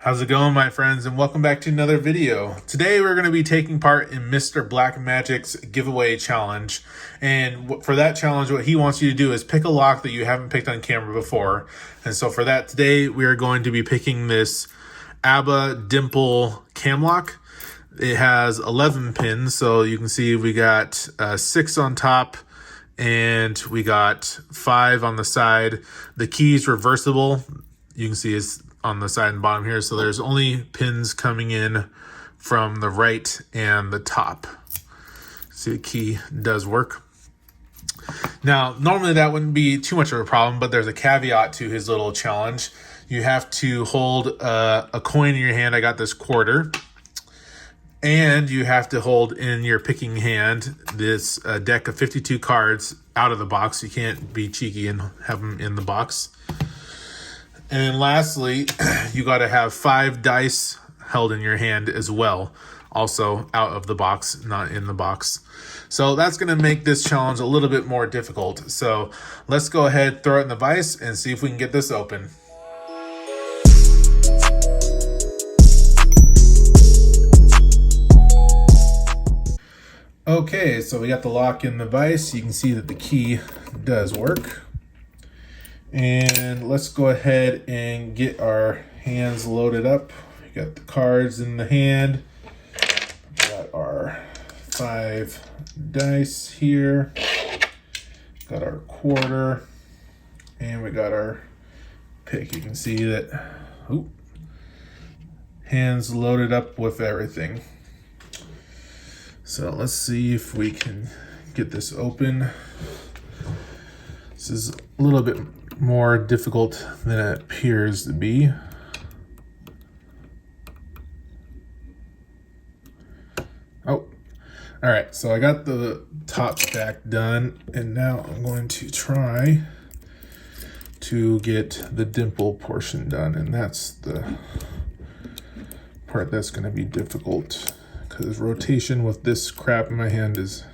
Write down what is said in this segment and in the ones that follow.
How's it going, my friends, and welcome back to another video. Today we're going to be taking part in Mr. Black Magic's giveaway challenge, and for that challenge what he wants you to do is pick a lock that you haven't picked on camera before. And so for that, today we are going to be picking this ABBA Dimple cam lock. It has 11 pins, so you can see we got 6 on top and we got 5 on the side. The key is reversible. You can see it's on the side and bottom here, so there's only pins coming in from the right and the top. See, the key does work. Now, normally that wouldn't be too much of a problem, but there's a caveat to his little challenge. You have to hold a coin in your hand. I got this quarter. And you have to hold in your picking hand this deck of 52 cards out of the box. You can't be cheeky and have them in the box. And then lastly, you got to have 5 dice held in your hand as well. Also out of the box, not in the box. So that's going to make this challenge a little bit more difficult. So let's go ahead, throw it in the vise, and see if we can get this open. Okay, so we got the lock in the vise. You can see that the key does work. And let's go ahead and get our hands loaded up. We got the cards in the hand. We got our 5 dice here. Got our quarter. And we got our pick. You can see that, hands loaded up with everything. So let's see if we can get this open. This is a little bit more difficult than it appears to be. Oh, all right, so I got the top stack done, and now I'm going to try to get the dimple portion done, and that's the part that's going to be difficult, because rotation with this crap in my hand is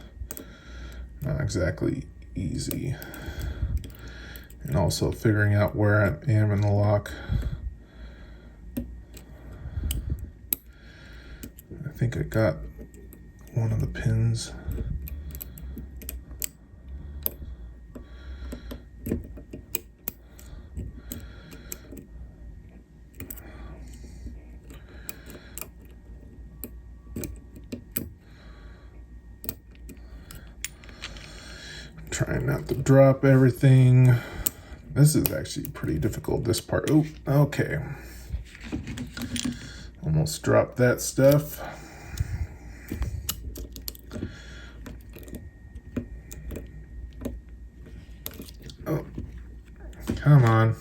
not exactly easy. And also figuring out where I am in the lock. I think I got one of the pins. Trying not to drop everything. This is actually pretty difficult, this part. Oh, okay. Almost dropped that stuff. Oh, come on.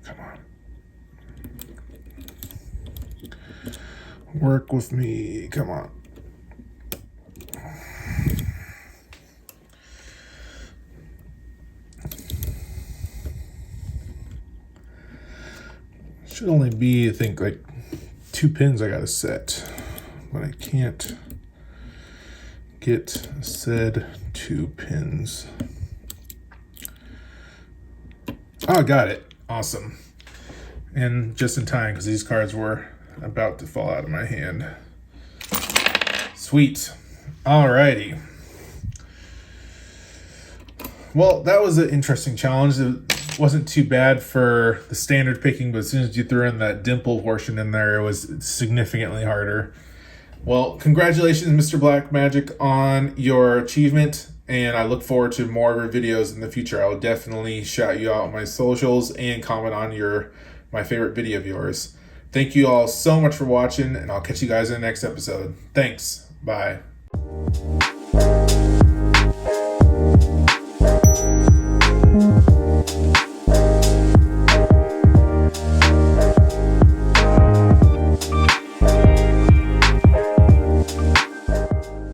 Come on. Work with me. Come on. Should only be, I think, like 2 pins I gotta set, but I can't get said 2 pins. Oh, I got it. Awesome. And just in time, because these cards were about to fall out of my hand. Sweet. Alrighty. Well, that was an interesting challenge. It wasn't too bad for the standard picking, but as soon as you threw in that dimple portion in there, it was significantly harder. Well, congratulations, Mr. Black Magic, on your achievement. And I look forward to more of your videos in the future. I will definitely shout you out on my socials and comment on my favorite video of yours. Thank you all so much for watching, and I'll catch you guys in the next episode. Thanks. Bye.